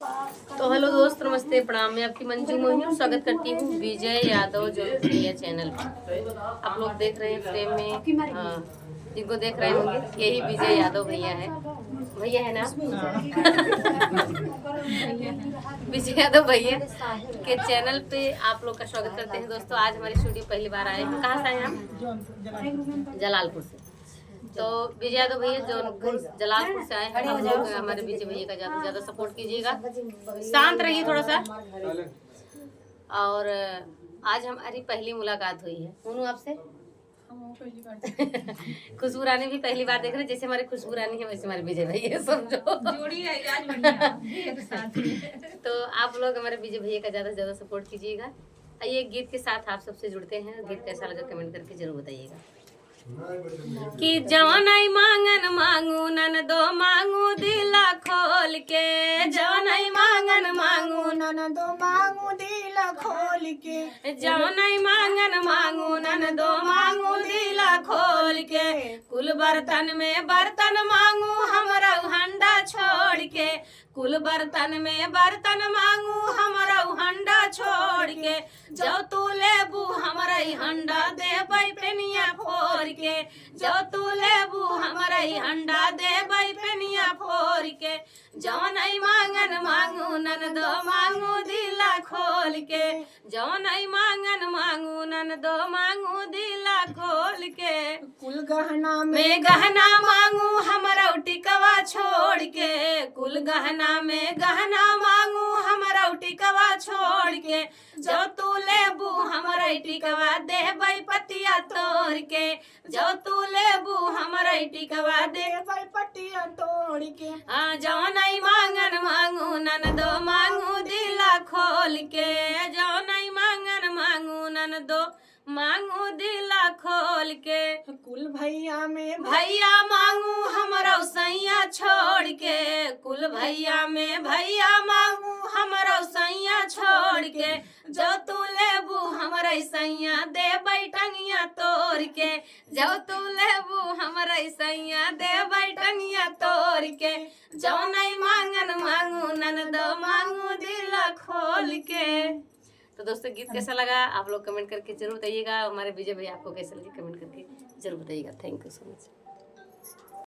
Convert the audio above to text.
तो हेलो दोस्त, नमस्ते, प्रणाम। मैं आपकी मंजू मोहिनी स्वागत करती हूँ विजय यादव जो प्रिया चैनल पर। आप लोग देख रहे हैं फ्रेम में, जिनको देख रहे होंगे यही विजय यादव भैया है। भैया है ना विजय यादव भैया के चैनल पे आप लोग का स्वागत करते हैं। दोस्तों आज हमारी स्टूडियो पहली बार आए हैं। कहाँ से आए हम? जलालपुर से। तो विजय यादव भैया जौनपुर जलालपुर से आए हैं। आप लोग हमारे विजय भैया का ज़्यादा से ज़्यादा सपोर्ट कीजिएगा। शांत रहिए थोड़ा सा। और आज हमारी पहली मुलाकात हुई है उन्होंने आपसे। खुशबू रानी भी पहली बार देख रहे हैं। जैसे हमारी खुशबू रानी है वैसे हमारे विजय भैया, समझो जोड़ी है आज बढ़िया। तो आप लोग हमारे विजय भैया का ज़्यादा से ज़्यादा सपोर्ट कीजिएगा। आइए गीत के साथ आप सबसे जुड़ते हैं। गीत कैसा लगा कमेंट करके जरूर बताइएगा। कि जवनाई मांगन मांगू नन दो मांगू दिला खोल के, जवनाई मांगन मांगू नन दो मांगू दिला खोल के, जवनाई मांगन मांगू नन दो मांगू दिला खोल के, कुल बर्तन में बर्तन मांगू हमरा हंडा छोड़ के, कुल बर्तन में बर्तन मांगू हमरा हंडा छोड़ के, जो तू लेबू हमरा हंडा देबै पेनिया फोड़ के, जो तू लेबू हमरा हंडा देबै पेनिया फोड़ के, जौन आई मांगन मांगू नन दो मांगू दिला खोल के, जौन आई मांगन मांगू नन दो मांगू दिला खोल के, कुल गहना में गहना मांगू हमरा टिकवा छोड़ के, कुल गहना में गहना मांगू हमरा टिकवा छोड़ के, जो तू लेबू हमरा टिकवा देबै पतिया तोड़ के, जो तू लेबू हमरा टिकवा देबै पटिया तोड़ के, जौन आई मांगन मांगू नन दो मांगू दिला खोल के, जौन आई मांगन मांगू नन दो मांगू दिला खोल के, कुल भैया में भैया मांगू हमरा सैया छोड़ के, कुल भैया में भैया मांगू हमरा सैया छोड़ के, जो तू लेबू हमरा सैया देबै टंगिया तोड़ के, जो तू लेबू हमरा सैया देबै टंगिया तोड़ के, जौन आई मांगन मांगू नन दो मांगू दिला खोल के। तो दोस्तों गीत कैसा लगा आप लोग कमेंट करके जरूर बताइएगा। हमारे विजय भैया आपको कैसा लगे कमेंट करके जरूर बताइएगा। Thank you so much.